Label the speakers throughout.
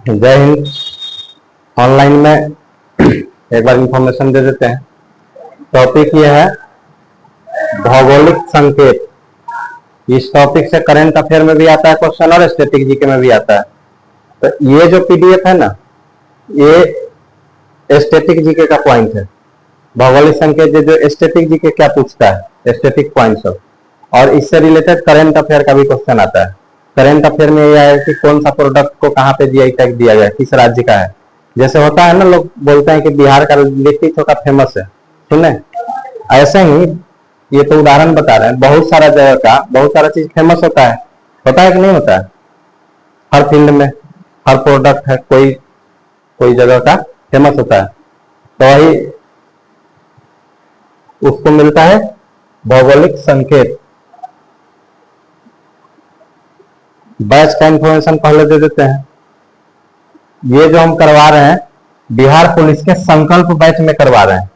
Speaker 1: जय हिंद। ऑनलाइन में एक बार इंफॉर्मेशन दे देते हैं। टॉपिक ये है भौगोलिक संकेत। इस टॉपिक से करंट अफेयर में भी आता है क्वेश्चन और स्टैटिक जीके में भी आता है। तो ये जो पीडीएफ है ना, ये स्टैटिक जीके का पॉइंट है। भौगोलिक संकेत जो स्टैटिक जीके क्या पूछता है, स्टैटिक पॉइंट सब, और इससे रिलेटेड करंट अफेयर का भी क्वेश्चन आता है। करंट अफेयर में यह है कि कौन सा प्रोडक्ट को कहाँ पे जीआई टैग दिया गया, किस राज्य का है। जैसे होता है ना, लोग बोलते हैं कि बिहार का लिट्टी चोखा फेमस है, सुने। ऐसे ही ये तो उदाहरण बता रहे हैं, बहुत सारा जगह का बहुत सारा चीज फेमस होता है कि नहीं होता है। हर फील्ड में हर प्रोडक्ट है, कोई जगह का फेमस होता है, तो वही उसको मिलता है भौगोलिक संकेत। बैच का इंफॉर्मेशन पहले दे देते हैं। ये जो हम करवा रहे हैं बिहार पुलिस के संकल्प बैच में करवा रहे हैं।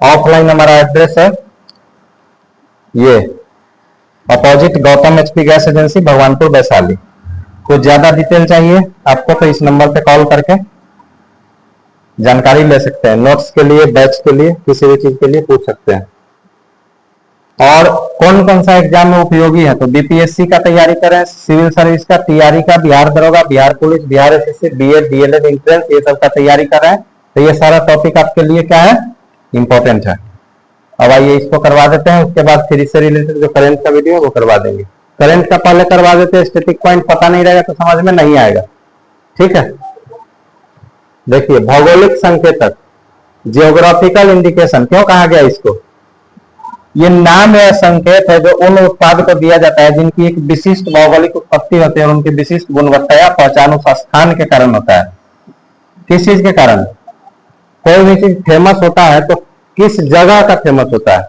Speaker 1: ऑफलाइन हमारा एड्रेस है ये opposite Gautam HP gas agency, Bhagwanpur, Vaishali. कुछ ज्यादा डिटेल चाहिए आपको तो इस नंबर पे कॉल करके जानकारी ले सकते हैं। नोट्स के लिए, बैच के लिए, किसी भी चीज के लिए पूछ सकते हैं। और कौन कौन सा एग्जाम में उपयोगी है, तो बीपीएससी का तैयारी करें, सिविल सर्विस का, टीआरई का, बिहार दरोगा, Bihar police, Bihar SSC, BEd, DElEd, entrance, ये सब का तैयारी कर रहे हैं। तो ये सारा टॉपिक आपके लिए क्या है, इंपॉर्टेंट है। अब आइए इसको करवा देते हैं, उसके बाद फिर इससे रिलेटेड जो करंट का वीडियो है वो करवा देंगे। करंट का पहले करवा देते हैं, स्टैटिक पॉइंट पता नहीं रहेगा तो समझ में नहीं आएगा, ठीक है। देखिए, भौगोलिक संकेतक, जियोग्राफिकल इंडिकेशन क्यों कहा गया इसको, ये नाम या संकेत है जो उन उत्पाद को दिया जाता है जिनकी एक विशिष्ट भौगोलिक उत्पत्ति होती है और उनकी विशिष्ट गुणवत्ता या पहचान उस स्थान के कारण होता है। किस चीज के कारण, कोई भी चीज फेमस होता है तो किस जगह का फेमस होता है।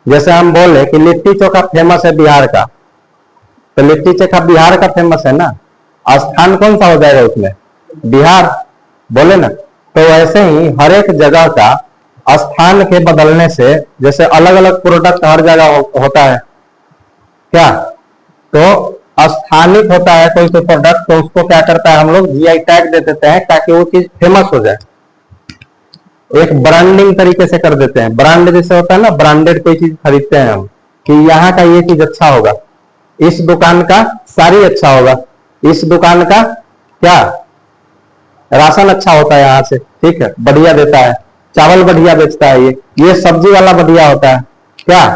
Speaker 1: जैसे हम बोले कि लिट्टी चोखा फेमस है बिहार का, तो लिट्टी चोखा बिहार का फेमस है ना, स्थान कौन सा हो जाएगा उसमें, बिहार, बोले ना। तो वैसे ही हर एक जगह का स्थान के बदलने से, जैसे अलग अलग प्रोडक्ट हर जगह होता है क्या, तो स्थानिक होता है कोई तो प्रोडक्ट, तो उसको क्या करता है हम लोग जीआई टैग दे देते हैं ताकि वो चीज फेमस हो जाए। एक ब्रांडिंग तरीके से कर देते हैं। ब्रांड जैसे होता है ना, ब्रांडेड कोई चीज खरीदते हैं हम कि यहाँ का ये चीज अच्छा होगा, इस दुकान का साड़ी अच्छा होगा, इस दुकान का क्या राशन अच्छा होता है यहाँ से, ठीक है, बढ़िया देता है, चावल बढ़िया बेचता है, ये सब्जी वाला बढ़िया होता है। क्या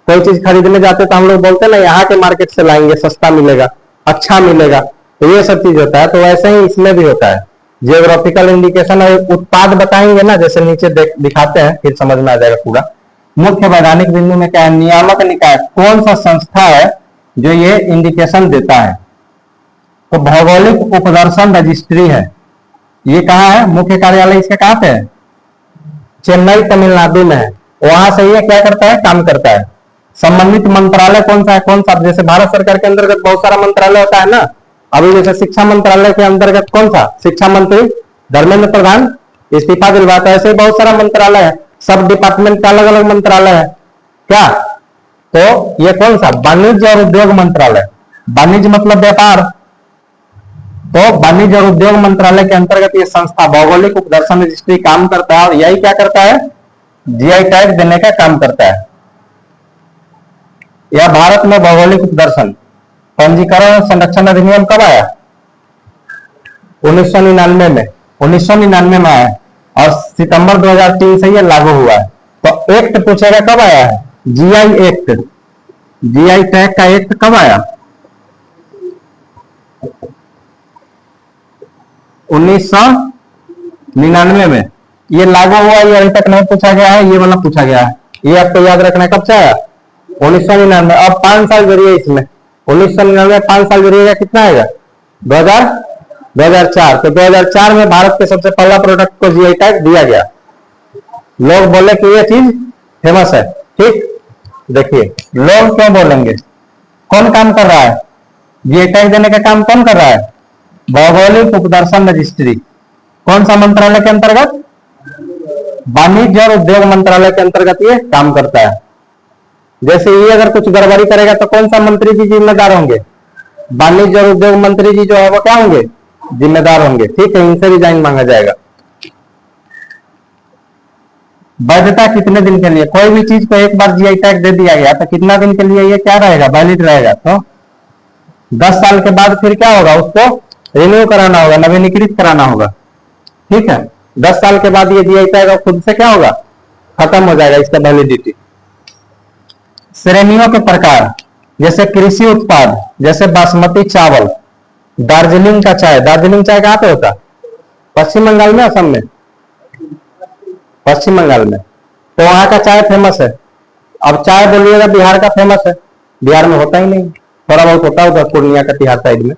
Speaker 1: कोई चीज खरीदने जाते तो हम लोग बोलते हैं ना यहाँ के मार्केट से लाएंगे, सस्ता मिलेगा, अच्छा मिलेगा, तो ये सब चीज होता है। तो वैसे ही इसमें भी होता है जियोग्राफिकल इंडिकेशन। और उत्पाद बताएंगे ना, जैसे नीचे दिखाते हैं, फिर समझ में आ जाएगा पूरा। मुख्य वैधानिक बिंदु में क्या है, नियामक निकाय कौन सा संस्था है जो ये इंडिकेशन देता है, तो भौगोलिक उपदर्शन रजिस्ट्री है। ये कहाँ है, मुख्य कार्यालय इसका कहाँ पे है, चेन्नई तमिलनाडु में है। वहां से ये क्या करता है, काम करता है। संबंधित मंत्रालय कौन सा है, कौन सा, जैसे भारत सरकार के अंतर्गत बहुत सारा मंत्रालय होता है ना। अभी जैसे शिक्षा मंत्रालय के अंतर्गत कौन सा, शिक्षा मंत्री धर्मेंद्र प्रधान इस्तीफा दिलवाता है। ऐसे बहुत सारा मंत्रालय है, सब डिपार्टमेंट का अलग अलग मंत्रालय है क्या। तो ये कौन सा, वाणिज्य और उद्योग मंत्रालय, वाणिज्य मतलब व्यापार, तो वाणिज्य और उद्योग मंत्रालय के अंतर्गत ये संस्था भौगोलिक उपदर्शन रजिस्ट्री काम करता है। और यही क्या करता है, जीआई टैग देने का काम करता है। यह भारत में भौगोलिक उपदर्शन पंजीकरण और संरक्षण अधिनियम कब आया, 1999 में, 1999 में आया और सितंबर 2003 से यह लागू हुआ है। तो एक्ट पूछेगा कब आया है, जीआई एक्ट, जीआई टैग का एक्ट कब आया, 1999 में ये लागू हुआ। ये अभी तक नहीं पूछा गया है, ये वाला पूछा गया है। ये आपको याद रखना है, कब से आया, 1999। अब 5 साल जरिए इसमें, 1999 5 साल जरिएगा, कितना आएगा, 2004। तो 2004 में भारत के सबसे पहला प्रोडक्ट को जीआई टैग दिया गया। लोग बोले कि ये चीज फेमस है, ठीक। देखिए लोग क्यों बोलेंगे, कौन काम कर रहा है, जीआई टैग देने का काम कौन कर रहा है, भौगोलिक उपदर्शन रजिस्ट्री। कौन सा मंत्रालय के अंतर्गत, वाणिज्य और उद्योग मंत्रालय के अंतर्गत ये काम करता है। जैसे ये अगर कुछ गड़बड़ी करेगा तो कौन सा मंत्री जी जिम्मेदार होंगे? वाणिज्य और उद्योग मंत्री जी जो है वो क्या होंगे? जिम्मेदार होंगे। ठीक है, इनसे रिजाइन मांगा जाएगा। वैधता कितने दिन के लिए? कोई भी चीज को एक बार जीआई टैग दे दिया गया तो कितना दिन के लिए ये क्या रहेगा? वैलिड रहेगा। तो 10 साल के बाद फिर क्या होगा? उसको रिन्यू कराना होगा, नवीनीकृत कराना होगा। ठीक है, 10 साल के बाद ये जीआई टैग खुद से क्या होगा? खत्म हो जाएगा इसका वैलिडिटी। श्रेणियों के प्रकार, जैसे कृषि उत्पाद, जैसे बासमती चावल, दार्जिलिंग का चाय। दार्जिलिंग चाय कहां पे होता? पश्चिम बंगाल में, असम में? पश्चिम बंगाल में। तो वहां का चाय फेमस है। अब चाय बोलिएगा बिहार का फेमस है, बिहार में होता ही नहीं, थोड़ा बहुत होता होगा पूर्णिया कटिहार साइड में,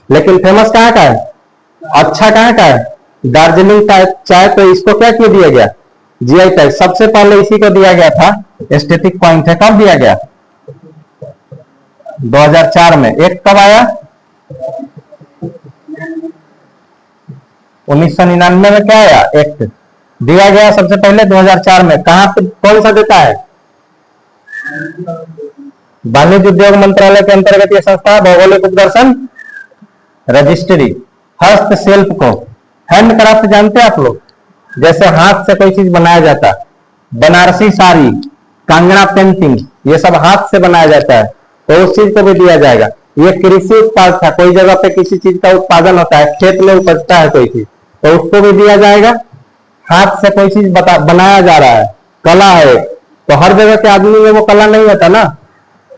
Speaker 1: लेकिन फेमस कहाँ का है? अच्छा कहाँ का है? दार्जिलिंग का चाय। तो इसको क्या क्यों दिया गया? GI tag. सबसे पहले इसी को दिया गया था, एस्थेटिक पॉइंट है। कब दिया गया? 2004 में। एक कब आया? 1999 में क्या आया? एक्ट दिया गया सबसे पहले 2004 में। कहां पे, कौन सा देता है? वाणिज्य उद्योग मंत्रालय के अंतर्गत यह संस्था भौगोलिक उपदर्शन रजिस्ट्री। हस्तशिल्प को, हैंडक्राफ्ट जानते हैं आप लोग? जैसे हाथ से कोई चीज बनाया जाता है, बनारसी साड़ी, कांगड़ा पेंटिंग, ये सब हाथ से बनाया जाता है, तो उस चीज को भी दिया जाएगा। ये कृषि उत्पाद था, कोई जगह पे किसी चीज का उत्पादन होता है, खेत में उपजता है कोई चीज, तो उसको भी दिया जाएगा। हाथ से कोई चीज बनाया जा रहा है, कला है, तो हर जगह के आदमी में वो कला नहीं होता ना,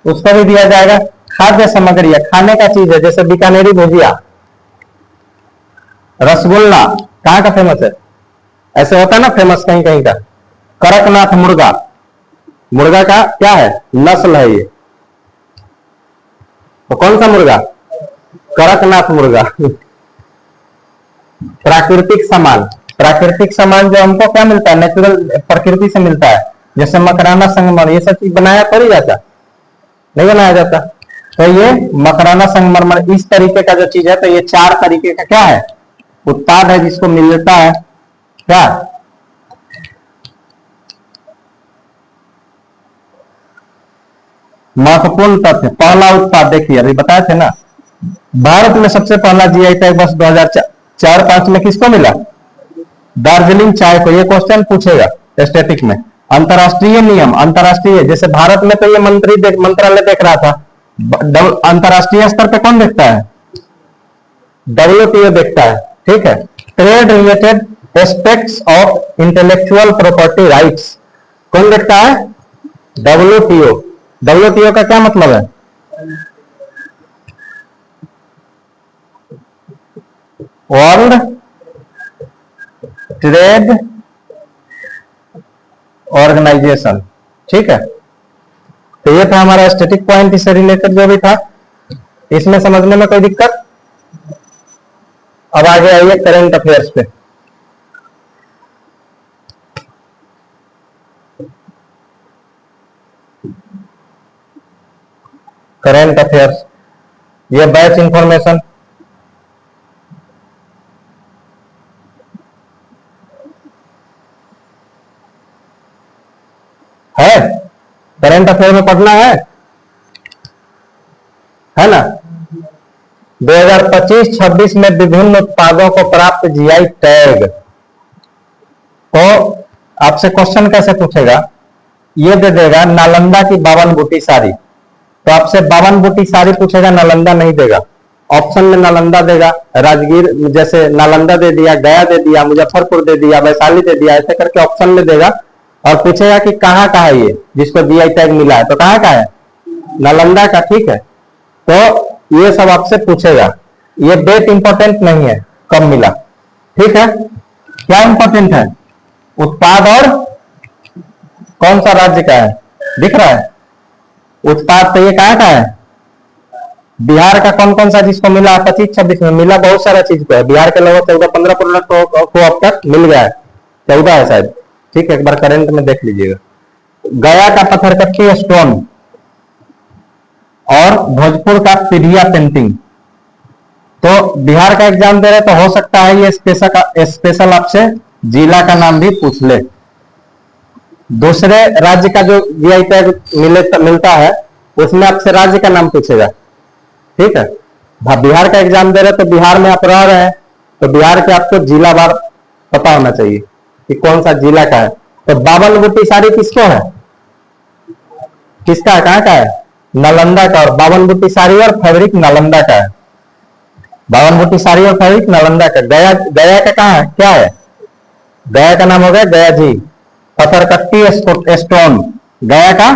Speaker 1: उसको भी दिया जाएगा। खाद्य सामग्री है, खाने का चीज है, जैसे बीकानेरी भुजिया, रसगुल्ला कहाँ का फेमस है? ऐसे होता है ना फेमस कहीं कहीं का। कड़कनाथ मुर्गा, मुर्गा का क्या है? नस्ल है ये। तो कौन सा मुर्गा? कड़कनाथ मुर्गा। प्राकृतिक सामान, प्राकृतिक सामान जो हमको क्या मिलता है? नेचुरल, प्रकृति से मिलता है, जैसे मकराना संगमरमर, ये सब चीज बनाया थोड़ी जाता, नहीं बनाया जाता। तो ये मकराना संगमरमर इस तरीके का जो चीज है, तो ये 4 तरीके का क्या है? उत्पाद है, जिसको मिलता है क्या? महत्वपूर्ण तथ्य। पहला उत्पाद देखिए, अभी बताए थे ना, भारत में सबसे पहला जीआई टैग वर्ष 2004-5 में किसको मिला? दार्जिलिंग चाय को। ये क्वेश्चन पूछेगा स्टैटिक में। अंतरराष्ट्रीय नियम, अंतरराष्ट्रीय, जैसे भारत में तो ये मंत्रालय देख रहा था, अंतरराष्ट्रीय स्तर पे कौन देखता है? WTO देखता है। ठीक है। Trade related aspects of intellectual property rights कौन देखता है? WTO। WTO का क्या मतलब है? World trade organization. ठीक है। तो ये था हमारा स्टैटिक पॉइंट, इससे रिलेटेड जो भी था। इसमें समझने में कोई दिक्कत? अब आगे आइए करंट अफेयर्स पे। करंट अफेयर्स, ये बैच इंफॉर्मेशन है, करंट अफेयर में पढ़ना है ना। 2025-26 में विभिन्न उत्पादों को प्राप्त जीआई टैग। तो आपसे क्वेश्चन कैसे पूछेगा? ये दे देगा नालंदा की 52 बूटी साड़ी, तो आपसे 52 बूटी साड़ी पूछेगा, नालंदा नहीं देगा। ऑप्शन में नालंदा देगा, राजगीर जैसे नालंदा दे दिया, गया दे दिया, मुजफ्फरपुर दे दिया, वैशाली दे दिया, ऐसे करके ऑप्शन में देगा और पूछेगा कि कहाँ का है ये जिसको जीआई टैग मिला है, तो कहाँ का है? नालंदा का। ठीक है। तो ये सब आपसे पूछेगा। ये डेट इंपॉर्टेंट नहीं है कब मिला। ठीक है। क्या इंपॉर्टेंट है? उत्पाद और कौन सा राज्य का है, दिख रहा है उत्पाद। तो ये कहाँ का है? बिहार का। कौन कौन सा जिसको मिला? 25-26 में मिला, बहुत सारा चीज को है। बिहार के लगभग 14-15 प्रोडक्ट को अब तक मिल गया है, 14 है शायद। ठीक है, एक बार करंट में देख लीजिएगा। गया का पत्थरकट्टी स्टोन और भोजपुर का पीढ़िया पेंटिंग। तो बिहार का एग्जाम दे रहे तो हो सकता है ये स्पेशल आपसे जिला का नाम भी पूछ ले। दूसरे राज्य का जो जीआई टैग मिलता है उसमें आपसे राज्य का नाम पूछेगा। ठीक है, बिहार का एग्जाम दे रहे तो बिहार में आप रह रहे हैं तो बिहार के आपको जिला वार पता होना चाहिए कि कौन सा जिला का है। तो 52 बूटी साड़ी किसको है, किसका है, कहाँ का है, नालंदा का। और 52 बूटी साड़ी और फैब्रिक नालंदा का है। 52 बूटी साड़ी और फैब्रिक नालंदा का। गया, गया का कहाँ है, क्या है, गया का नाम हो गया गया जी। पत्थरकट्टी स्टोन, गया का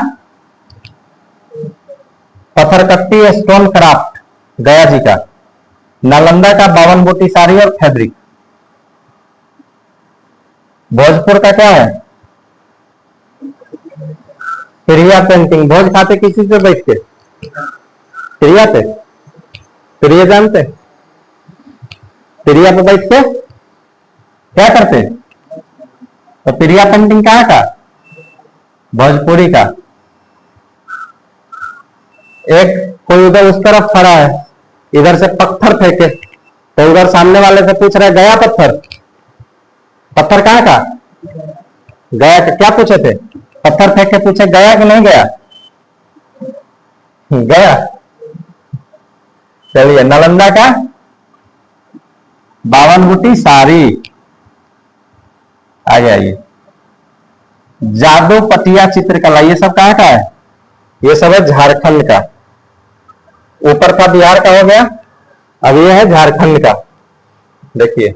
Speaker 1: पत्थरकट्टी स्टोन क्राफ्ट गया जी का। नालंदा का 52 बूटी साड़ी और फैब्रिक। भोजपुर का क्या है, प्रिया पेंटिंग। भोज खाते किसी पे बैठ के, प्रिया पे, प्रिया जानते, प्रिया पे बैठ के क्या करते, तो प्रिया पेंटिंग कहाँ का, भोजपुरी का। एक कोई उधर उस तरफ खड़ा है, इधर से पत्थर फेंके तो उधर सामने वाले से पूछ रहे गया पत्थर, पत्थर कहाँ का, गया का। क्या पूछे थे, पत्थर फेंक के पूछे गया कि नहीं गया, गया। चलिए, नालंदा का 52 बूटी साड़ी। आगे आइए, जादू पटिया चित्रकला, ये सब कहाँ का है, ये सब है झारखंड का। ऊपर का बिहार का हो गया, अब ये है झारखंड का। देखिए,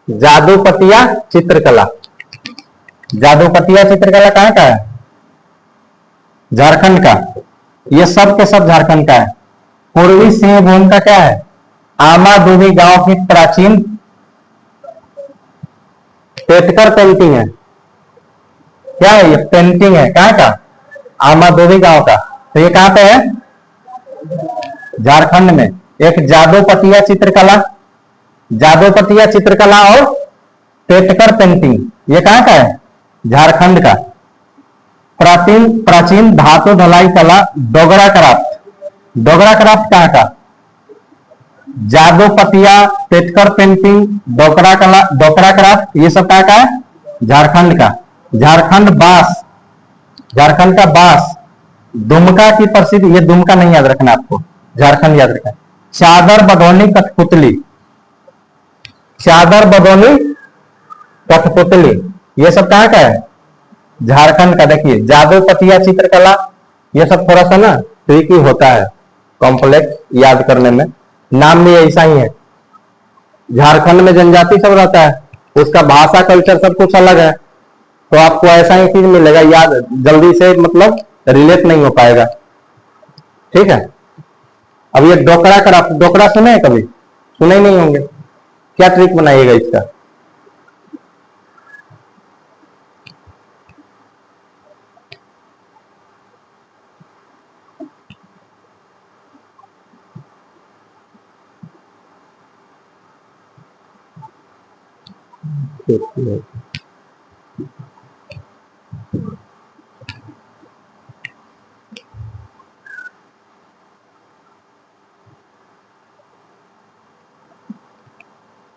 Speaker 1: जादू पटिया चित्रकला, जादू पटिया चित्रकला कहाँ का है, झारखंड का। ये सब के सब झारखंड का है। पूर्वी सिंहभूम का क्या है, आमादूबी गांव की प्राचीन पेटकर पेंटिंग है। क्या है ये, पेंटिंग है, कहाँ का, आमादूबी गांव का। तो ये कहां पे है, झारखंड में। एक जादू पटिया चित्रकला, जादू पटिया चित्रकला और पेटकर पेंटिंग, ये कहां का है, झारखंड का। प्राचीन प्राचीन धातु ढलाई कला, डोगरा क्राफ्ट, डोगरा क्राफ्ट कहां का, जादू पटिया, पेटकर पेंटिंग, डोगरा कला, डोगरा क्राफ्ट, ये सब कहां का है, झारखंड का। झारखंड बांस, झारखंड का बांस, दुमका की प्रसिद्ध, ये दुमका नहीं याद रखना आपको, झारखंड याद रखना। चादर बदौनी कठपुतली, चादर बदौनी कठपुतली, ये सब कहां का है, झारखंड का। देखिए, जादू पटिया चित्रकला, ये सब थोड़ा सा ना ट्रिकी होता है, कॉम्प्लेक्स याद करने में, नाम भी ऐसा ही है। झारखंड में जनजाति सब रहता है, उसका भाषा कल्चर सब कुछ अलग है, तो आपको ऐसा ही चीज मिलेगा, याद जल्दी से मतलब रिलेट नहीं हो पाएगा। ठीक है, अब ये डोकरा क्राफ्ट, डोकरा सुने हैं कभी, सुने ही नहीं होंगे। क्या ट्रिक बनाइएगा इसका,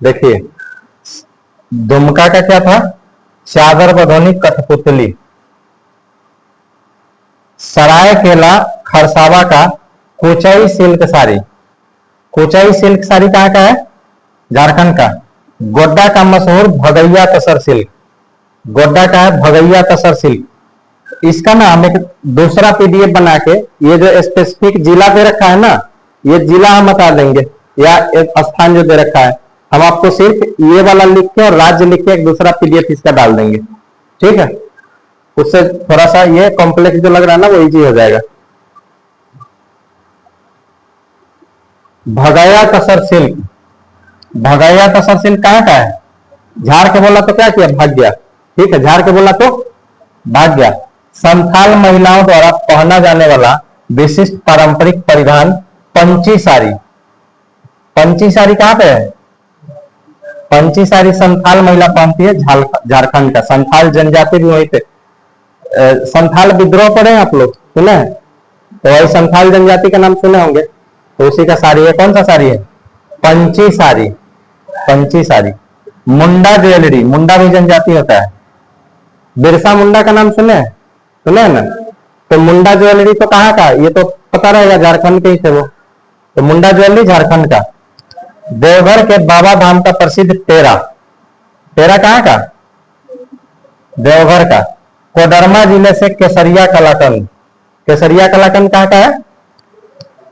Speaker 1: देखिए दुमका का क्या था, चादर बधौनी कठपुतली। सरायकेला खरसावा का कोचाई सिल्क साड़ी, कोचाई सिल्क साड़ी कहाँ का है, झारखंड का। गोड्डा का मशहूर भगैया तसर सिल्क, गोड्डा का है भगैया तसर सिल्क। इसका ना हम एक दूसरा पीडीएफ बना के, ये जो स्पेसिफिक जिला दे रखा है ना, ये जिला हम बता देंगे, या एक स्थान जो दे रखा है, हम आपको सिर्फ ये वाला लिख के और राज्य लिख के एक दूसरा पीडीएफ इसका डाल देंगे। ठीक है, उससे थोड़ा सा ये कॉम्प्लेक्स जो लग रहा है ना, वो इजी हो जाएगा। भगैया तसर सिल्क, भगैया तसर सिल्क कहाँ का है, झाड़ के बोला तो क्या किया, भाग गया। ठीक है, झाड़ के बोला तो भाग गया। संथाल महिलाओं द्वारा पहना जाने वाला विशिष्ट पारंपरिक परिधान पंची साड़ी, पंची साड़ी कहाँ पे है, पंची साड़ी संथाल महिला पहनती है, झारखंड का। संथाल जनजाति भी वहीं पे, संथाल विद्रोह पढ़े आप लोग, सुने हैं, तो वही संथाल जनजाति का नाम सुने होंगे, तो उसी का साड़ी है। कौन सा साड़ी है, पंची साड़ी, पंची साड़ी। मुंडा ज्वेलरी, मुंडा भी जनजाति होता है। बिरसा मुंडा का नाम सुने सुने ना? तो मुंडा ज्वेलरी तो कहाँ का, ये तो पता रहेगा, झारखंड के ही थे वो। तो मुंडा ज्वेलरी झारखंड का। देवघर के बाबा धाम का प्रसिद्ध टेरा, टेरा कहाँ का? देवघर का। कोडरमा जिले से केसरिया कलाकंद, केसरिया कलाकंद कहाँ का है?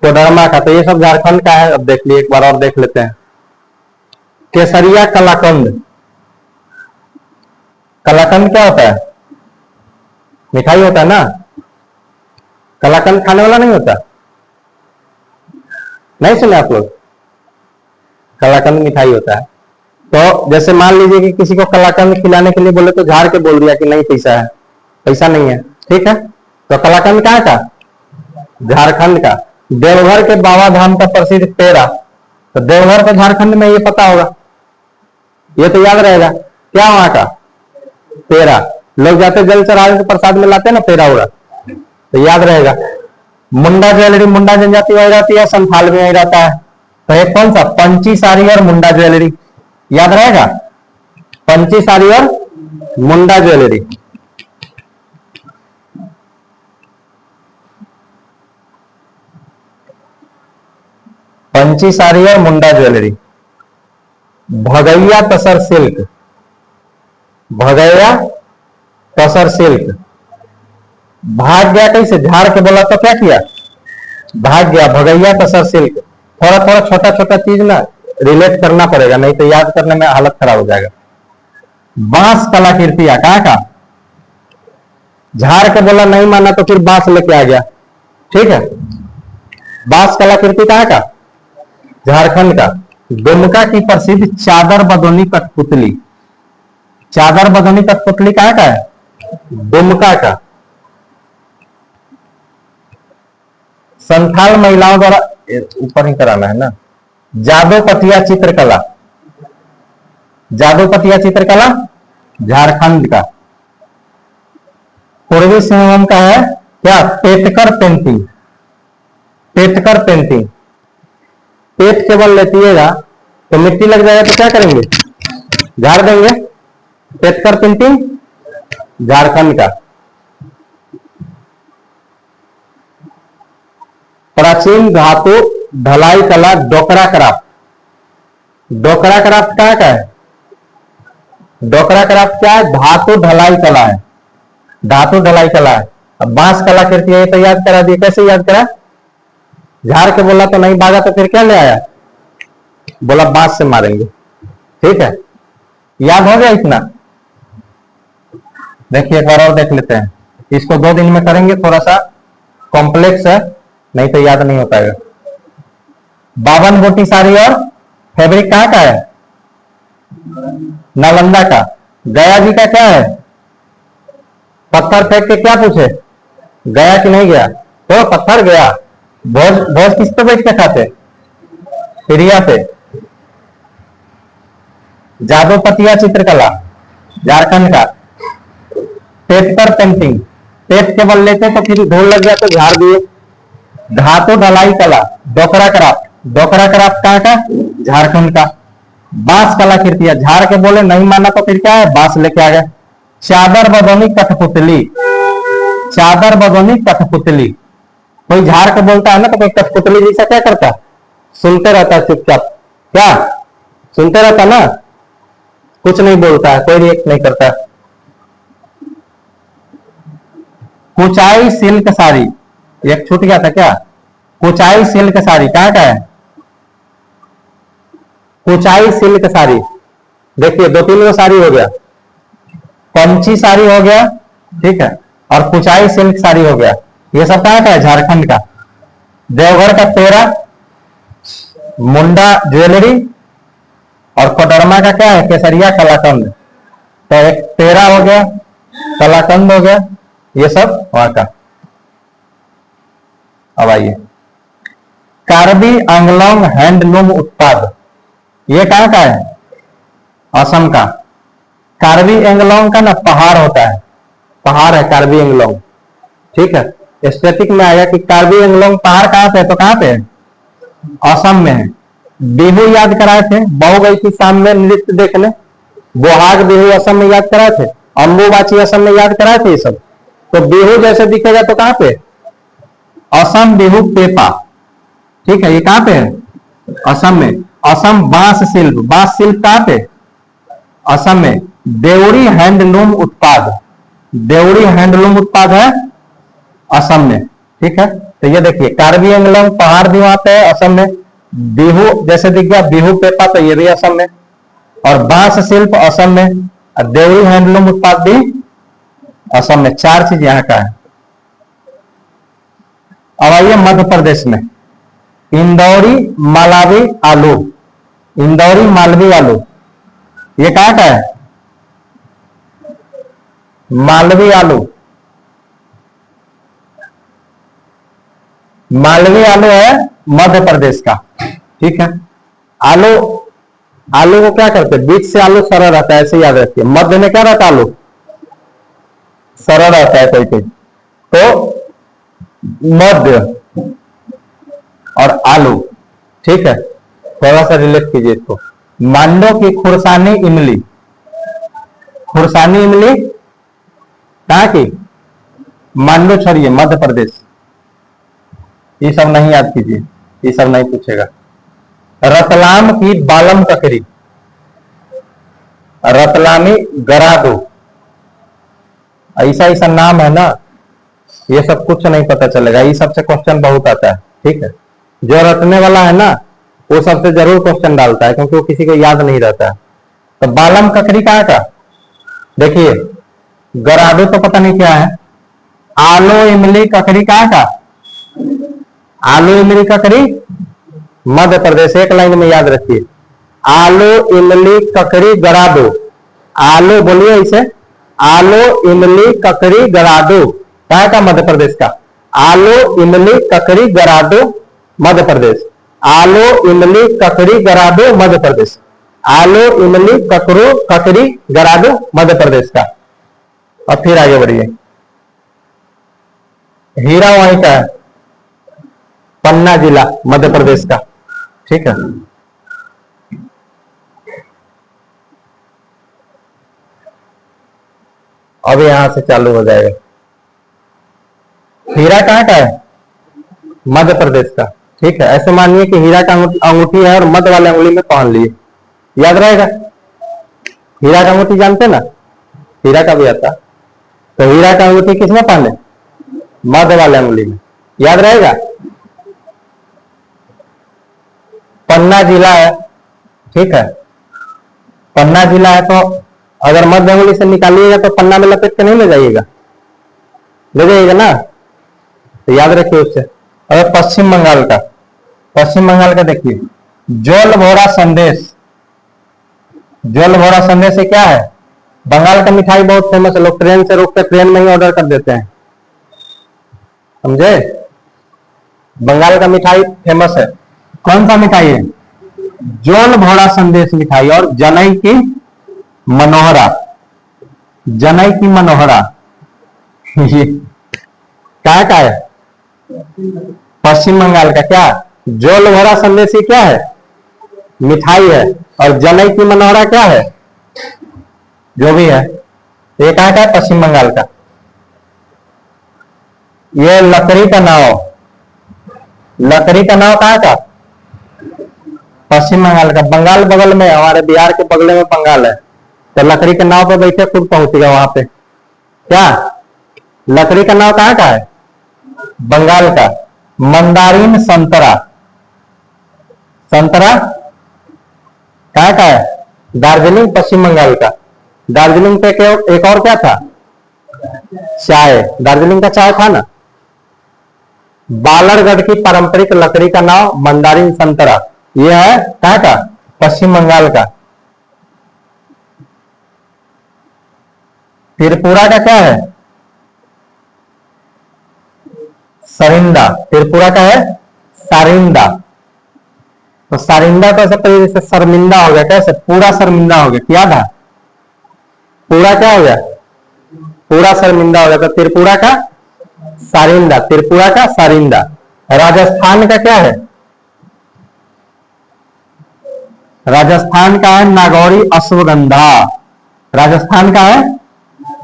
Speaker 1: कोडरमा का। तो ये सब झारखंड का है। अब देख लिए, एक बार और देख लेते हैं। केसरिया कलाकंद, कलाकंद क्या होता है? मिठाई होता है ना। कलाकंद खाने वाला नहीं होता? नहीं सुने आप लोग? कलाकंद मिठाई होता है। तो जैसे मान लीजिए कि किसी को कलाकंद खिलाने के लिए बोले तो झाड़ के बोल दिया कि नहीं पैसा है, पैसा नहीं है, ठीक है। तो कलाकंद कहाँ का? झारखंड का। देवघर के बाबा धाम का प्रसिद्ध पेड़ा, तो देवघर तो झारखंड में, ये पता होगा, ये तो याद रहेगा। क्या वहां का? पेड़ा। लोग जाते जल चढ़ाने के प्रसाद में लाते हैं ना पेड़ा उड़ा, तो याद रहेगा। मुंडा ज्वेलरी, मुंडा जनजाति वही रहती है, संथाल में वही रहता है। तो एक कौन सा? पंची साड़ी और मुंडा ज्वेलरी, याद रहेगा। पंची साड़ी और मुंडा ज्वेलरी। पंची साड़ी और मुंडा ज्वेलरी। भगैया तसर सिल्क, भगैया तसर सिल्क। भाग गया कैसे? झाड़ के बोला तो क्या किया? भाग गया। भगैया तसर सिल्क। थोड़ा थोड़ा छोटा छोटा चीज ना रिलेट करना पड़ेगा, नहीं तो याद करने में हालत खराब हो जाएगा। बांस कलाकृतियां कहाँ का? झाड़ के बोला नहीं माना तो फिर बांस लेके आ गया, ठीक है। बांस कलाकृति कहाँ का? झारखंड का। दुमका की प्रसिद्ध चादर बदोनी कठपुतली, चादर बदोनी कठपुतली कहाँ का है? दुमका का। संथाल महिलाओं द्वारा, ऊपर ही कराना है ना। जादोपतिया चित्रकला, जादोपतिया चित्रकला झारखंड का। पूर्वी सिंहभूम का है क्या? Paitkar painting, Paitkar painting. पेट केवल लेतीएगा तो मिट्टी लग जाएगा तो क्या करेंगे? झाड़ देंगे। पेटकर पेंटिंग झारखंड का। प्राचीन धातु ढलाई कला डोकरा क्राफ्ट, डोकरा क्राफ्ट कहाँ का है? डोकरा क्राफ्ट क्या है? धातु ढलाई कला है, धातु ढलाई कला है। अब बांस कलाकृति है, तो याद करा दिए। कैसे याद करा? झाड़ के बोला तो नहीं भागा, तो फिर क्या ले आया? बोला बांस से मारेंगे, ठीक है। याद हो गया इतना? देखिए एक बार और देख लेते हैं। इसको 2 दिन में करेंगे, थोड़ा सा कॉम्प्लेक्स है, नहीं तो याद नहीं हो पाएगा। 52 गोटी साड़ी और फैब्रिक कहाँ का है? नालंदा का। गया जी का क्या है? पत्थर फेंक के क्या पूछे? गया कि नहीं गया? तो पत्थर गया। भोज, भोज किस पे बैठ के खाते? चिड़िया पे। जादोपतिया चित्रकला झारखंड का। पेटकर पेंटिंग, पेट के बल लेते तो फिर धूल लग गया तो झाड़ दिए। धातु ढलाई कला डोकरा क्राफ्ट, डोकरा क्राफ्ट कहाँ का? झारखंड का। बांस कलाकृतियां, झाड़ के बोले नहीं माना तो फिर क्या है? बांस लेके आ गए। चादर बदोनी कठपुतली, चादर बदोनी कठपुतली। कोई झाड़ के बोलता है ना तो कोई कठपुतली जैसा क्या करता? सुनते रहता है चुपचाप। क्या सुनते रहता ना, कुछ नहीं बोलता है, कोई रिएक्ट नहीं करता। कुचाई सिल्क साड़ी, एक छूट गया था क्या? कुचाई सिल्क साड़ी कहाँ का है? कुचाई सिल्क साड़ी। देखिए 2-3 गो साड़ी हो गया। पंची साड़ी हो गया, ठीक है, और कुचाई सिल्क साड़ी हो गया। ये सब कहाँ का है? झारखंड का। देवघर का पेड़ा, मुंडा ज्वेलरी, और कोडरमा का क्या है? केसरिया कलाकंद। तो एक पेड़ा हो गया, कलाकंद हो गया, ये सब वहां का। अब आइए, कार्बी आंगलोंग हैंडलूम उत्पाद, ये कहाँ का है? असम का। कार्बी एंगलोंग का ना पहाड़ होता है, पहाड़ है कार्बी एंगलोंग, ठीक है। स्टेटिक में आया कि कार्बी एंगलोंग पहाड़ कहाँ पे है? तो कहाँ पे है? असम में है। बिहू याद कराए थे, बहू गई थी शाम में नृत्य देखने, बोहाग बिहू असम में याद कराए थे, अम्बुबाची असम में याद कराए थे ये सब। तो बिहू जैसे दिखेगा तो कहां पे, असम बिहू पेपा, ठीक है, ये कहां पे है, असम में। असम बांस शिल्प, बांस शिल्प कहां पे, असम में। देवरी हैंडलूम उत्पाद, देवरी हैंडलूम उत्पाद है असम में, ठीक है। तो ये देखिए कार्बी एंगलम पहाड़ भी वहां पे है असम में, बिहू जैसे दिख गया बिहू पेपा तो ये भी असम में, और बांस शिल्प असम में, और देवरी हैंडलूम उत्पाद भी असम में। चार चीज यहाँ का है। अब आइए मध्य प्रदेश में, इंदौरी मालावी आलू, इंदौरी मालवी आलू, ये कहां का है, मालवी आलू, मालवी आलू है मध्य प्रदेश का, ठीक है। आलू, आलू को क्या करते हैं, बीच से आलू सरल रहता है, ऐसे याद रखिए। मध्य में क्या रहता है, आलू सरल रहता है कोई कोई, तो मध्य और आलू, ठीक है। थोड़ा सा रिलेट कीजिए इसको। मांडो की खुरसानी इमली, खुरसानी इमली कहां की, मांडो छोड़िए मध्य प्रदेश, ये सब नहीं याद कीजिए, ये सब नहीं पूछेगा। रतलाम की बालम ककड़ी, रतलामी गरादो, ऐसा ऐसा नाम है ना, ये सब कुछ नहीं पता चलेगा, ये सबसे क्वेश्चन बहुत आता है, ठीक है। जो रटने वाला है ना वो सबसे जरूर क्वेश्चन डालता है, क्योंकि वो किसी को याद नहीं रहता है। तो बालम ककड़ी कहां का, देखिए गरादो तो पता नहीं क्या है, आलो इमली ककड़ी कहां का, आलू इमली ककड़ी मध्य प्रदेश, एक लाइन में याद रखिए। आलू इमली ककड़ी गरादो, आलू बोलिए इसे, आलू इमली ककड़ी गरादो कहां का, मध्य प्रदेश का। आलू इमली ककड़ी गरादो मध्य प्रदेश, आलू इमली ककड़ी गरादो मध्य प्रदेश, आलू इमली ककड़ो ककड़ी गरादो मध्य प्रदेश का। और फिर आगे बढ़िए, हीरा वहीं का है, पन्ना जिला मध्य प्रदेश का, ठीक है। अब यहां से चालू हो जाएगा। हीरा कहां का है, मध्य प्रदेश का, ठीक है। ऐसे मानिए कि हीरा का अंगूठी है और मध्य वाले अंगुली में पहन लिए, याद रहेगा। हीरा का अंगूठी जानते ना, हीरा का भी आता, तो हीरा का अंगूठी किसमें पहने, मध्य वाले अंगुली में, याद रहेगा। पन्ना जिला है, ठीक है, पन्ना जिला है, तो अगर मध्य अंगुली से निकालिएगा तो पन्ना में लपेट के नहीं ले जाइएगा, ले जाइएगा ना, तो याद रखिए उससे। अगर पश्चिम बंगाल का, पश्चिम बंगाल का देखिए, जोल भोरा संदेश, जोल भोरा संदेश से क्या है, बंगाल का मिठाई बहुत फेमस है, लोग ट्रेन से रोक कर ट्रेन में ही ऑर्डर कर देते हैं, समझे। बंगाल का मिठाई फेमस है, कौन सा मिठाई है, जोल भोरा संदेश मिठाई, और जनई की मनोहरा, जनई की मनोहरा ये क्या का है, पश्चिम बंगाल का। क्या जोल भोरा संदेश क्या है, मिठाई है, और जनई की मनोहरा क्या है, जो भी है, ये कहां का है, पश्चिम बंगाल का। ये लकड़ी का नाव, लकड़ी का नाव कहां का, पश्चिम बंगाल का। बंगाल बगल में, हमारे बिहार के बगल में बंगाल है, तो लकड़ी के नाव पे बैठे खुद पहुंचेगा वहां पे। क्या लकड़ी का नाव कहां का है, बंगाल का। मंदारिन संतरा, संतरा कहां का है, दार्जिलिंग पश्चिम बंगाल का। दार्जिलिंग पे एक और क्या था, चाय, दार्जिलिंग का चाय था ना। बालरगढ़ की पारंपरिक लकड़ी का नाव मंदारिन संतरा, यह है कहां का, पश्चिम बंगाल का। त्रिपुरा का क्या है, सरिंदा, त्रिपुरा का है सारिंदा। तो सारिंदा तो सब जैसे शर्मिंदा हो गया, कैसे, पूरा शर्मिंदा हो गया, क्या था, पूरा क्या हो गया, पूरा शर्मिंदा हो गया, तो त्रिपुरा का सारिंदा, त्रिपुरा का सारिंदा। राजस्थान का क्या है, राजस्थान का है नागौरी अश्वगंधा, राजस्थान का है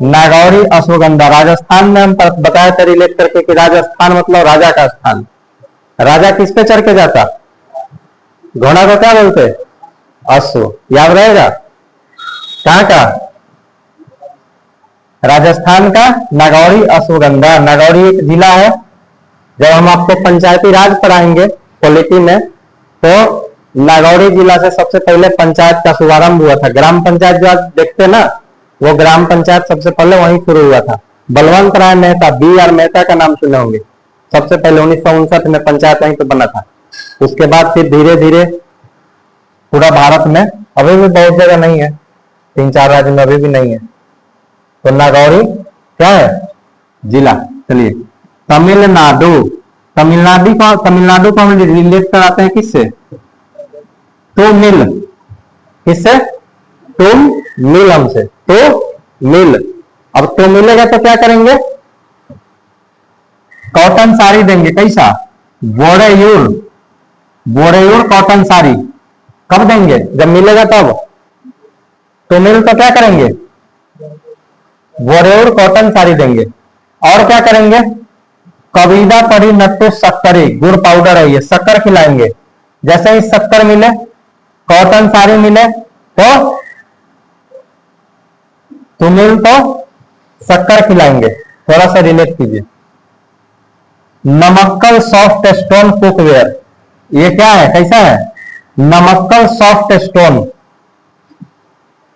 Speaker 1: नागौरी अश्वगंधा। राजस्थान में हम बताए थे रिलेट करके कि राजस्थान मतलब राजा का स्थान। राजा किस पे चढ़ के जाता? घोड़ा को क्या बोलते? अश्व। याद रहेगा। कहां का? राजस्थान का नागौरी अश्वगंधा। नागौरी एक जिला है। जब हम आपको पंचायती राज पढ़ाएंगे पॉलिटी में, तो नागौरी जिला से सबसे पहले पंचायत का शुभारंभ हुआ था। ग्राम पंचायत जो आप देखते ना, वो ग्राम पंचायत सबसे पहले वहीं शुरू हुआ था। बलवंत राय मेहता, B.R. मेहता का नाम सुने होंगे। सबसे पहले 1959 में पंचायत वहीं पे बना था। उसके बाद फिर धीरे धीरे पूरा भारत में, अभी भी बहुत जगह नहीं है, 3-4 राज्य में अभी भी नहीं है। तो नागौरी क्या है? जिला। चलिए, तमिलनाडु। तमिलनाडु को हम रिलेट कराते हैं किससे? तुमिल। किससे? तुम मिल हमसे। तो मिल। अब तो मिलेगा तो क्या करेंगे? कॉटन साड़ी देंगे। कैसा? बोरेयूर। बोरेयूर कॉटन साड़ी कब देंगे? जब मिलेगा तब। तो मिल तो क्या करेंगे? बोरेयूर कॉटन साड़ी देंगे। और क्या करेंगे? कविदा परी नट्टू शक्करी, गुड़ पाउडर है ये, शक्कर खिलाएंगे। जैसे ही शक्कर मिले, कॉटन साड़ी मिले, तो तुमिल तो शक्कर खिलाएंगे। थोड़ा सा रिलेट कीजिए। नमक्कल सॉफ्ट स्टोन कुकवेयर, ये क्या है? कैसा है? Namakkal soft stone.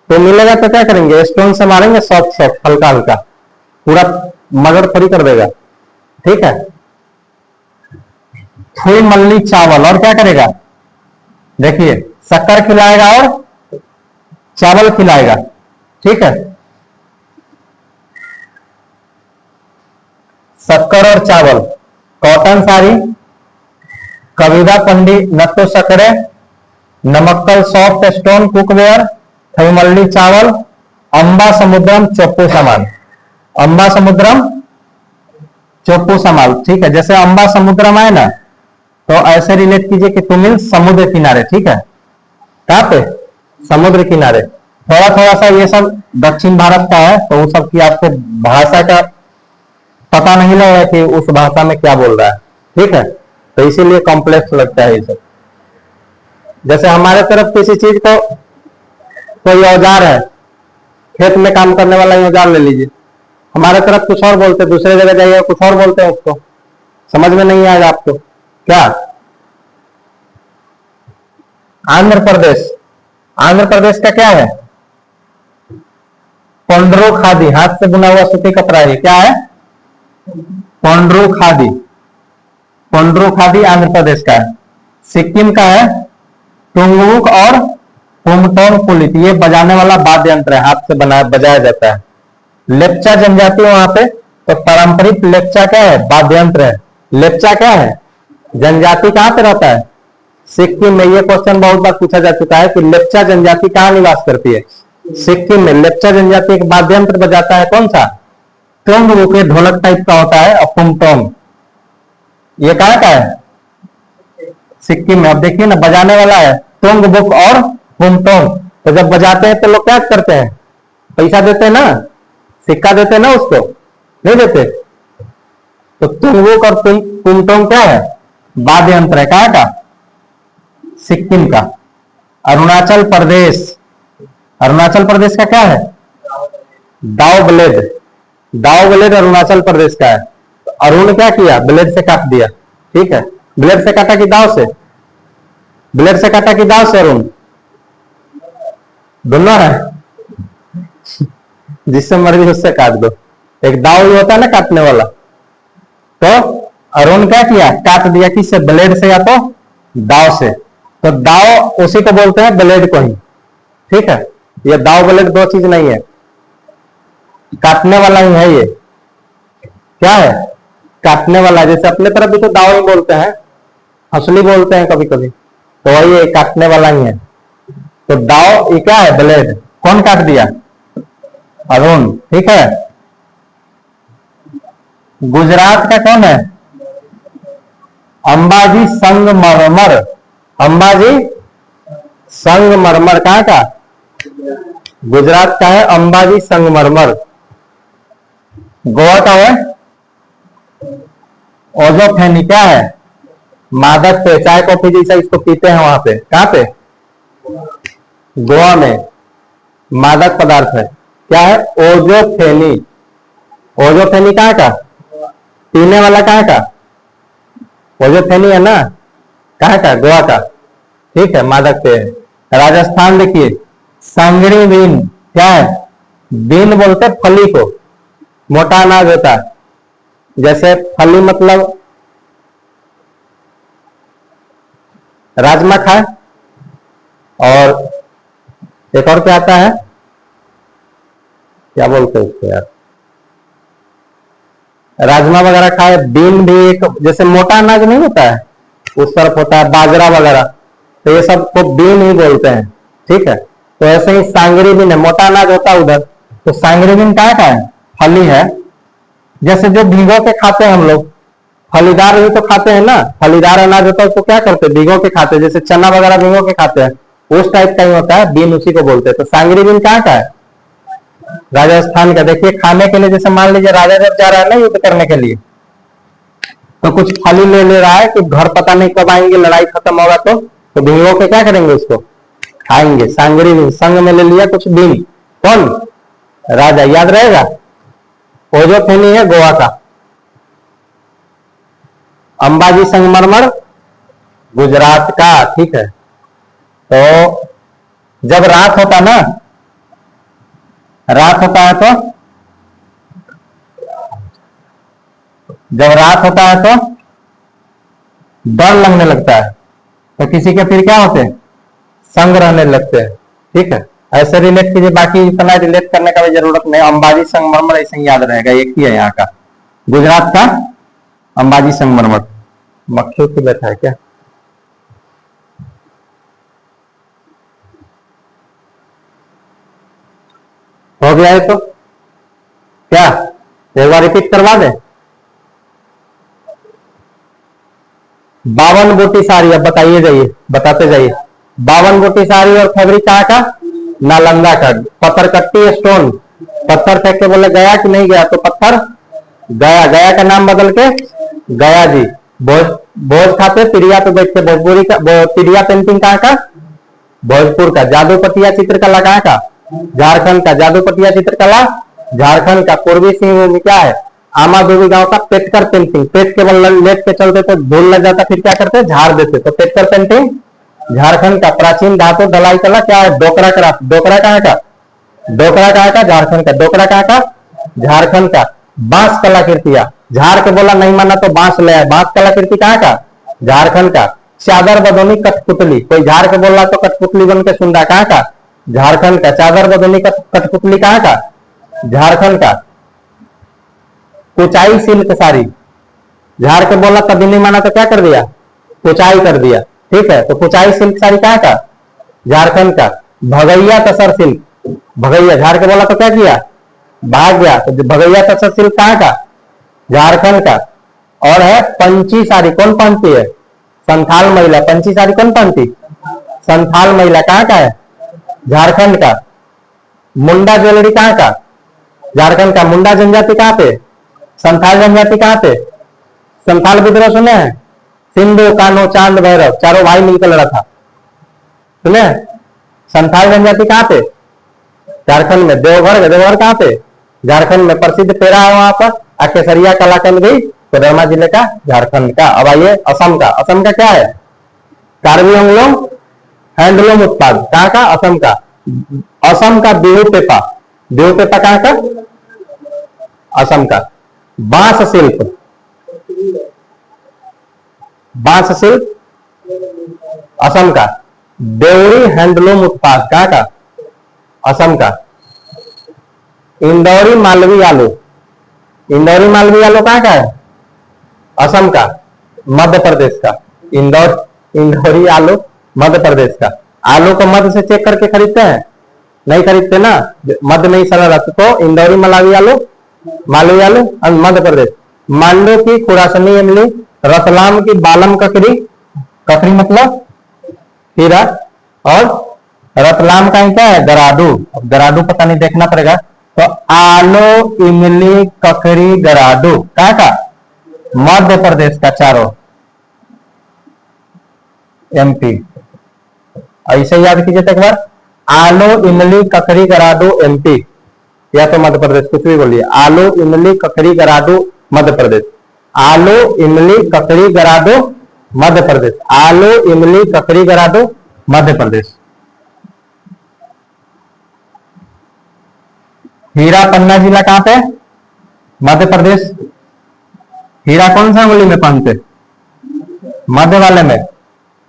Speaker 1: तो मिलेगा तो क्या करेंगे? स्टोन से मारेंगे, सॉफ्ट सॉफ्ट, हल्का हल्का, पूरा मगर थोड़ी कर देगा। ठीक है। फुल मल्ली चावल। और क्या करेगा? देखिए, शक्कर खिलाएगा और चावल खिलाएगा। ठीक है। शक्कर और चावल, कॉटन साड़ी, कविदा पंडी नट्टू शक्करे, नमक्कल सॉफ्ट स्टोन कुकवेयर, थैमल्ली चावल, अंबा समुद्रम चोप्पू सामान। अंबा समुद्रम चोप्पू सामान। ठीक है। जैसे अंबा समुद्रम आए ना, तो ऐसे रिलेट कीजिए कि तुमिल समुद्र किनारे। ठीक है। कहां पे? समुद्र किनारे। थोड़ा थोड़ा सा ये सब दक्षिण भारत का है, तो वो सब की आपको भाषा का पता नहीं लगा कि उस भाषा में क्या बोल रहा है। ठीक है। तो इसीलिए कॉम्प्लेक्स लगता है ये सब। जैसे हमारे तरफ किसी चीज को, कोई औजार है, खेत में काम करने वाला औजार ले लीजिए, हमारे तरफ कुछ और बोलते हैं, दूसरे जगह जाइए कुछ और बोलते हैं, उसको समझ में नहीं आएगा आपको। क्या? आंध्र प्रदेश। आंध्र प्रदेश का क्या है? पोंड्रो खादी, हाथ से बुना हुआ सूती कपड़ा है। क्या है? पोंड्रो खादी। पोंड्रो खादी आंध्र प्रदेश का है। सिक्किम का है टुंगुक और पुमटोन पुलित, ये बजाने वाला वाद्य यंत्र है, हाथ से बजाया जाता है। लेप्चा जनजाति वहां पे, तो पारंपरिक लेप्चा क्या है? वाद्य यंत्र है। लेप्चा क्या है? जनजाति कहां पे रहता है? सिक्किम में। ये क्वेश्चन बहुत बार पूछा जा चुका है कि लेप्चा जनजाति कहां निवास करती है? सिक्किम में। लेप्चा जनजाति एक वाद्य यंत्र बजाता है, कौन सा? टुंगुक, ढोलक टाइप का होता है। और पुमटोन, ये कहां का है? सिक्किम में। अब देखिए ना, बजाने वाला है टुंगबुक और पुमटोन। तो जब बजाते हैं तो लोग क्या करते हैं? पैसा देते हैं ना, सिक्का देते हैं ना, उसको नहीं देते। तो टुंगबुक और पुमटोन क्या है? वाद्य यंत्र है। कहां का? सिक्किम का। अरुणाचल प्रदेश। अरुणाचल प्रदेश का क्या है? दाव ब्लेड। दाव ब्लेड अरुणाचल प्रदेश का है। तो अरुण क्या किया? ब्लेड से काट दिया। ठीक है। ब्लेड से काटा कि दाव से? ब्लेड से काटा कि दाव से? अरुण दोनों है, जिससे मर्जी उससे काट दो। एक दाव ही होता है ना काटने वाला। तो अरुण क्या किया? काट दिया। किससे? ब्लेड से या तो दाव से। तो दाव उसी को बोलते हैं, ब्लेड को ही। ठीक है। ये दाव ब्लेड दो चीज नहीं है, काटने वाला ही है ये। क्या है? काटने वाला। जैसे अपने तरफ भी तो दाव ही बोलते हैं, हंसली बोलते हैं कभी कभी, तो वही ये काटने वाला ही है। तो दाव ये क्या है? ब्लेड। कौन काट दिया? अरुण। ठीक है। गुजरात का कौन है? अंबाजी संगमरमर। अंबाजी संगमरमर कहां का? गुजरात का है अंबाजी संगमरमर। गोवा का है ओजोफेनी। क्या है? मादक पे, चाय कॉफी जैसा इसको पीते हैं वहां पे। कहां पे? गोवा में मादक पदार्थ है। क्या है? ओजोफेनी। ओजोफेनी कहां का? पीने वाला कहां का? ओजोफेनी है ना, कहां का? गोवा का। ठीक है, मादक पे है। राजस्थान देखिए सांगड़ी बीन। क्या है? बीन बोलते फली को, मोटा अनाज होता है। जैसे फली मतलब राजमा खाए, और एक और क्या आता है, क्या बोलते हैं उसको यार, राजमा वगैरह खाए। बीन भी एक जैसे मोटा अनाज नहीं होता है, उस तरफ होता है बाजरा वगैरह, तो ये सब को बीन ही बोलते हैं। ठीक है, तो ऐसे ही सांगरी बीन है, मोटा अनाज होता है उधर। तो सांगरी बीन क्या है? फली है। जैसे जो भिगो के खाते हैं हम लोग, फलीदार भी तो खाते हैं ना, फलीदार अनाज होता है उसको क्या करते हैं? भिगो के खाते हैं, जैसे चना वगैरह भिगो के खाते हैं, उस टाइप का ही होता है बीन, उसी को बोलते हैं। तो सांगरी बीन कहाँ का है? राजस्थान का। देखिए खाने के लिए, जैसे मान लीजिए राजा जब जा रहा है ना युद्ध करने के लिए, तो कुछ फली ले ले रहा है कि घर पता नहीं कब आएंगे, लड़ाई खत्म होगा तो भिगो के क्या करेंगे? उसको खाएंगे। सांगरी बीन, संग में ले लिया कुछ बीन। कौन? राजा। याद रहेगा। ओजोफेनी है गोवा का। अंबाजी संगमरमर गुजरात का। ठीक है, तो जब रात होता ना, रात होता है तो, जब रात होता है तो डर लगने लगता है, तो किसी के फिर क्या होते हैं? संग रहने लगते हैं। ठीक है, ऐसे रिलेट कीजिए, बाकी इतना रिलेट करने का भी जरूरत नहीं। अंबाजी संगमरमर ऐसे ही याद रहेगा, एक ही है यहाँ का, गुजरात का अंबाजी संगमरमर। मक्खियों की बैठा है क्या? हो गया है तो क्या एक बार रिपीट करवा दे? 52 गोटी साड़ी। अब बताइए, जाइए बताते जाइए। 52 गोटी साड़ी और फैब्रिक कहाँ का? नालंदा का। पत्थर कट्टी स्टोन, पत्थर फेंक के बोले गया कि नहीं गया, तो पत्थर गया। गया का नाम बदल के गया जी। भोज भोज खाते पिरिया पे बैठते। भोजपुरी का पिरिया पेंटिंग कहाँ का? भोजपुर का। जादूपटिया चित्रकला कहाँ का? झारखंड का। जादूपटिया चित्रकला झारखंड का। पूर्वी सिंहभूम क्या है? आमा देवी गांव का। पेटकर पेंटिंग, पेट के बल लेट के चलते तो धूल लग जाता, फिर क्या करते? झाड़ देते। तो पेटकर पेंटिंग झारखंड का। प्राचीन धातु दलाई कला क्या है? डोकरा क्राफ्ट। डोकरा कहाँ का? डोकरा कहाँ का? झारखंड का। डोकरा कहाँ का? झारखंड का। बांस कलाकृतियां, झाड़ के बोला नहीं माना तो बांस ले आए। बांस कलाकृति कहाँ का? झारखंड का। चादर बदोनी कठपुतली, कोई झाड़ के बोला तो कठपुतली बन के सुंदा, कहाँ का? झारखंड का। चादर बदोनी कठपुतली कहाँ का? झारखंड का। कुचाई सिल्क साड़ी, झाड़ के बोला कभी नहीं माना तो क्या कर दिया? कुचाई कर दिया। ठीक है, तो कुचाई सिल्क साड़ी कहाँ का? झारखंड का। भगैया तसर सिल्क, भगैया, झाड़ के बोला तो क्या किया? भाग गया। तो भगैया तसर सिल्क कहाँ का? झारखंड का। और है पंची साड़ी, कौन पहनती है? संथाल महिला। पंची साड़ी कौन पहनती? संथाल महिला। कहाँ का है? झारखंड का। मुंडा ज्वेलरी कहाँ का? झारखंड का। मुंडा जनजाति कहाँ पे? संथाल जनजाति कहाँ पे? संथाल विद्रोह सुने हैं? सिंधु, कान्हो, चांद, भैरव, चारों भाई मिलकर लड़ा था, सुने? संथाल जनजाति कहाँ पे? झारखंड में। देवघर, देवघर कहाँ पे? झारखंड में। प्रसिद्ध पेड़ा है वहां पर। केसरिया कलाकंद भी कोडरमा जिले का, झारखंड का। अब आइए असम का। असम का क्या है? कार्बी एंग्लोम हैंडलूम उत्पाद, कहाँ का? असम का। असम का बिहू पेपा, बिहू पेपा कहाँ का? असम का। बांस शिल्प, बांस शिल्प असम का। देवरी हैंडलूम उत्पाद कहाँ का? असम का। इंदौरी मालवी आलू, इंदौरी मालवी आलू कहाँ का है? असम का। मध्य प्रदेश का। इंदौरी आलू मध्य प्रदेश का। आलू को मध्य से चेक करके खरीदते हैं? नहीं खरीदते ना, मध्य में ही सारा रहता। तो इंदौरी मालवी आलू, मालवी आलू मध्य प्रदेश। मांडू की खुरासनी इमली, रतलाम की बालम ककड़ी, ककड़ी मतलब हीरा, और रतलाम का ही क्या है, गराडू। अब गराडू पता नहीं, देखना पड़ेगा। तो आलो, इमली, ककड़ी, गराडू कहाँ का, मध्य प्रदेश का, चारों एमपी। ऐसे याद कीजिए तो एक बार, आलो, इमली, ककड़ी, गराडू एमपी, या तो मध्य प्रदेश, कुछ भी बोलिए। आलू, इमली, ककड़ी, गराडू मध्य प्रदेश। आलू, इमली, ककड़ी, गराडू मध्य प्रदेश। आलू, इमली, ककड़ी, गराडू मध्य प्रदेश। हीरा पन्ना जिला कहां पे, मध्य प्रदेश। हीरा कौन सा अंगुली में पहनते, मध्य वाले में,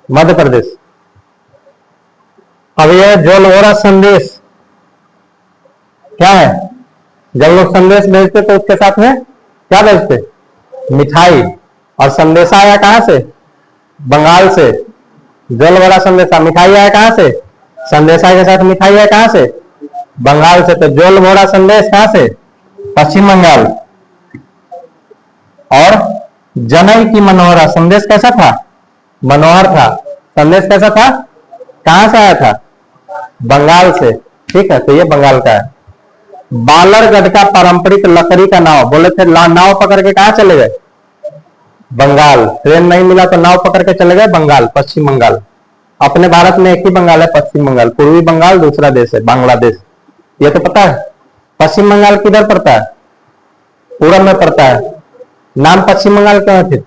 Speaker 1: मध्य प्रदेश। अब यह जोलवोरा संदेश क्या है, जब लोग संदेश भेजते तो उसके साथ में क्या भेजते, मिठाई। और संदेशा आया कहां से, बंगाल से। जोलवोरा संदेशा, मिठाई आया कहां से, संदेशा के साथ मिठाई आया कहां से, बंगाल से। तो जोलवोरा संदेश कहां से, पश्चिम बंगाल। और जनई की मनोहरा संदेश कैसा था, मनोहर था। संदेश कैसा था, कहां से आया था, बंगाल से। ठीक है, तो ये बंगाल का है। बालरगढ़ का पारंपरिक लकड़ी का नाव, बोले थे नाव पकड़ के कहां चले गए, बंगाल। ट्रेन नहीं मिला तो नाव पकड़ के चले गए बंगाल, पश्चिम बंगाल। अपने भारत में एक ही बंगाल है, पश्चिम बंगाल। पूर्वी बंगाल दूसरा देश है, बांग्लादेश। ये तो पता है। पश्चिम बंगाल किधर पड़ता है, पूरब में पड़ता है। नाम पश्चिम बंगाल क्यों है फिर,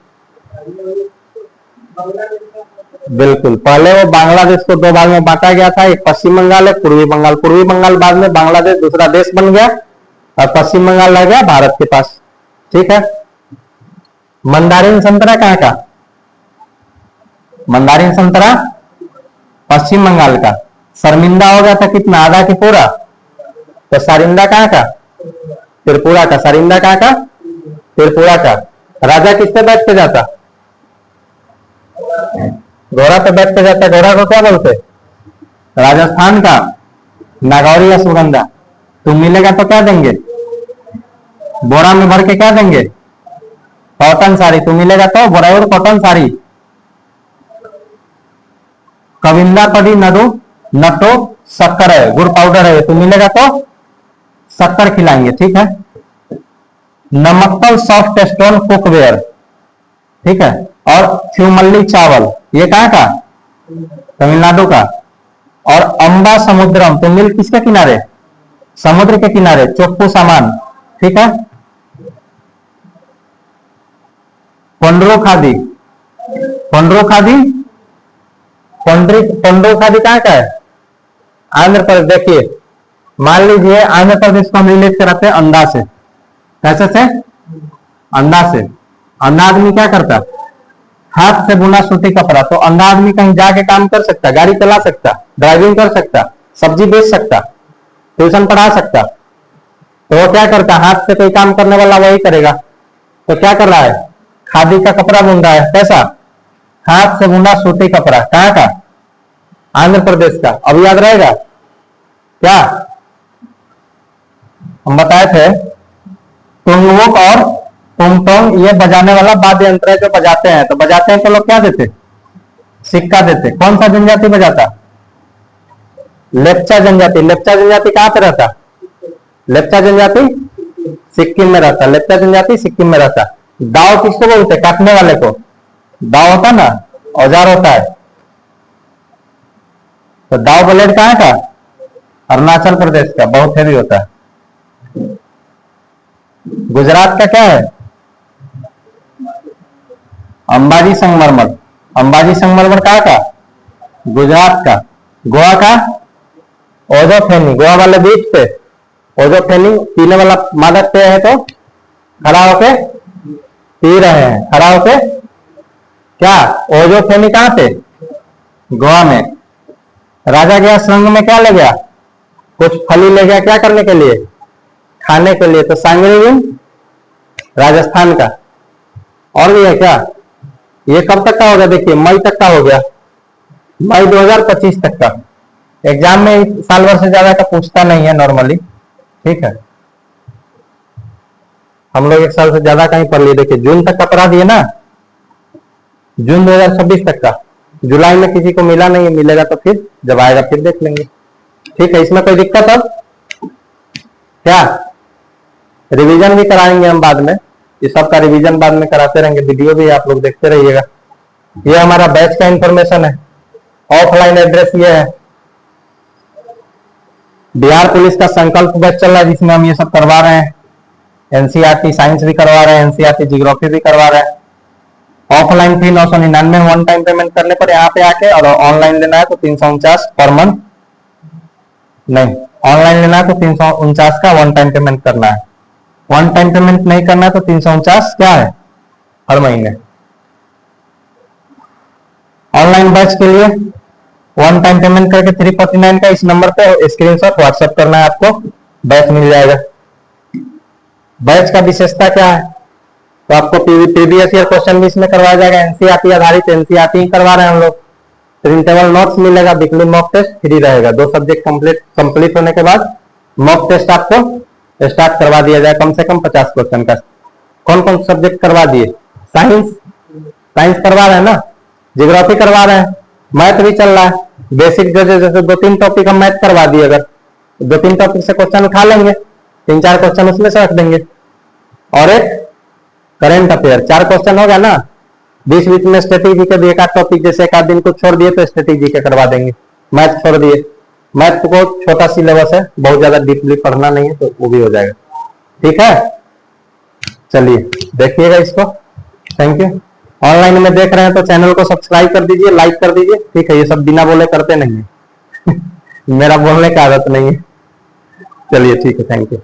Speaker 1: बिल्कुल, पहले वो बांग्लादेश को दो भाग में बांटा गया था, एक पश्चिम बंगाल है, पूर्वी बंगाल। पूर्वी बंगाल बाद में बांग्लादेश दूसरा देश बन गया, और पश्चिम बंगाल रह गया भारत के पास। ठीक है। मंदारिन संतरा कहाँ का, मंदारिन संतरा पश्चिम बंगाल का। शर्मिंदा हो गया था कितना, आधा की पूरा। तो सारिंदा कहाँ का, त्रिपुरा का। सारिंदा कहाँ का, त्रिपुरा का। राजा किससे बैठ के जाता, घोड़ा पे बैठ के जाता। घोड़ा को क्या बोलते, राजस्थान का नागौरी या सुगंधा। तुम मिलेगा तो क्या देंगे, बोरा में भर के क्या देंगे, कॉटन साड़ी। तुम मिलेगा तो बोराउर कॉटन साड़ी। कविंदा पड़ी नडू नटो शक्कर है, गुड़ पाउडर है। तुम मिलेगा तो शक्कर खिलाएंगे। ठीक है। नमक्कल सॉफ्ट स्टोन कुकवेयर, ठीक है। और थ्यूमल्ली चावल, ये कहाँ का, तमिलनाडु का। और अंबा समुद्रम, तो मिल किसके किनारे, समुद्र के किनारे। चोक्कू सामान, ठीक है। कोंड्रो खादी, कोंड्रो खादी, कोंड्रो खादी कहाँ का है, आंध्र प्रदेश। देखिए, मान लीजिए आंध्र प्रदेश को हम रिलेट कराते हैं अंधा से। कैसे से, अंधा से। अंधा आदमी क्या करता, हाथ से बुना सूती कपड़ा। तो अंधा आदमी कहीं जाके काम कर सकता, गाड़ी चला सकता, ड्राइविंग कर सकता, सब्जी बेच सकता, ट्यूशन पढ़ा सकता। तो वो क्या करता, हाथ से कोई काम करने वाला वही करेगा। तो क्या कर रहा है, खादी का कपड़ा बुन रहा है। कैसा, हाथ से बुना सूती कपड़ा। कहाँ का, आंध्र प्रदेश का। अब याद रहेगा क्या, हम बताए थे टुंगवुक और टुंगटोंग, ये बजाने वाला वाद्य यंत्र है जो बजाते हैं। तो बजाते हैं तो लोग क्या देते, सिक्का देते। कौन सा जनजाति बजाता, लेप्चा जनजाति। लेप्चा जनजाति कहां पे रहता, लेप्चा जनजाति सिक्किम में रहता। लेप्चा जनजाति सिक्किम में रहता। दाव किसको बोलते, काटने वाले को दाव होता ना, औजार होता है। तो दाव ब्लेड कहां का, अरुणाचल प्रदेश का, बहुत हेवी होता है। गुजरात का क्या है, अंबाजी संगमरमर। अंबाजी संगमरमर कहाँ का, गुजरात का। गोवा का ओजोफेनी, गोवा वाले बीच पे ओजोफेनी, पीने वाला मादक पेय है। तो खड़ा होके पी रहे हैं, खड़ा होके क्या, ओजोफेनी कहाँ पे, गोवा में। राजा गया सुरंग में, क्या ले गया, कुछ फली ले गया, क्या करने के लिए, खाने के लिए। तो सांगरी राजस्थान का। और भी है क्या, ये कब तक का होगा, देखिए मई तक का हो गया, मई 2025 तक का। एग्जाम में साल भर से ज्यादा का पूछता नहीं है नॉर्मली। ठीक है, हम लोग एक साल से ज्यादा का ही पढ़ लिए। देखिए जून तक का पढ़ा दिए ना, जून 2026 तक का। जुलाई में किसी को मिला नहीं है, मिलेगा तो फिर जब आएगा फिर देख लेंगे। ठीक है, इसमें कोई दिक्कत अब क्या? रिवीजन भी कराएंगे हम बाद में, ये सब का रिवीजन बाद में कराते रहेंगे, वीडियो भी आप लोग देखते रहिएगा। ये हमारा बैच का इंफॉर्मेशन है। ऑफलाइन एड्रेस ये है। बिहार पुलिस का संकल्प बैच चल रहा है जिसमें हम ये सब करवा रहे हैं। एनसीईआरटी साइंस भी करवा रहे हैं, एनसीईआरटी ज्योग्राफी भी करवा रहे हैं। ऑफलाइन फी 999 वन टाइम पेमेंट करने पर यहाँ पे आके, और ऑनलाइन लेना है तो 349 पर मंथ, नहीं ऑनलाइन लेना है तो 349 का वन टाइम पेमेंट करना है। वन टाइम पेमेंट नहीं करना है तो 349 क्या है हर महीने। ऑनलाइन बैच के लिए वन टाइम पेमेंट करके 349 का इस नंबर पे स्क्रीनशॉट व्हाट्सएप करना है, आपको बैच मिल जाएगा। बैच का विशेषता क्या है? तो आपको प्रीवियस ईयर क्वेश्चन भी इसमें करवाया जाएगा। एनसीईआरटी आधारित एनसीईआरटी करवा रहे हैं हम लोग। प्रिंटेबल नोट्स मिलेगा, वीकली मॉक टेस्ट फ्री रहेगा। 2 सब्जेक्ट कंप्लीट होने के बाद मॉक टेस्ट आपको स्टार्ट करवा दिया जाए, कम से कम 50 क्वेश्चन का। कौन कौन सब्जेक्ट करवा दिए? साइंस करवा रहे हैं ना, ज्योग्राफी करवा रहे हैं, मैथ भी चल रहा है। बेसिक जैसे 2-3 टॉपिक हम मैथ करवा दिए, अगर 2-3 टॉपिक से क्वेश्चन उठा लेंगे, 3-4 क्वेश्चन उसमें से रख देंगे, और एक करंट अफेयर 4 क्वेश्चन होगा ना। बीच बीच में स्ट्रेटेजी के भी एक आध टॉपिक, जैसे एक आध दिन को छोड़ दिए तो स्ट्रेटेजी के करवा देंगे। मैथ छोड़ दिए, मैथ को छोटा सिलेबस है, बहुत ज्यादा डीपली पढ़ना नहीं है, तो वो भी हो जाएगा। ठीक है, चलिए देखिएगा इसको। Thank you. ऑनलाइन में देख रहे हैं तो चैनल को सब्सक्राइब कर दीजिए, लाइक कर दीजिए। ठीक है, ये सब बिना बोले करते नहीं है मेरा बोलने का आदत नहीं है। चलिए ठीक है, थैंक यू।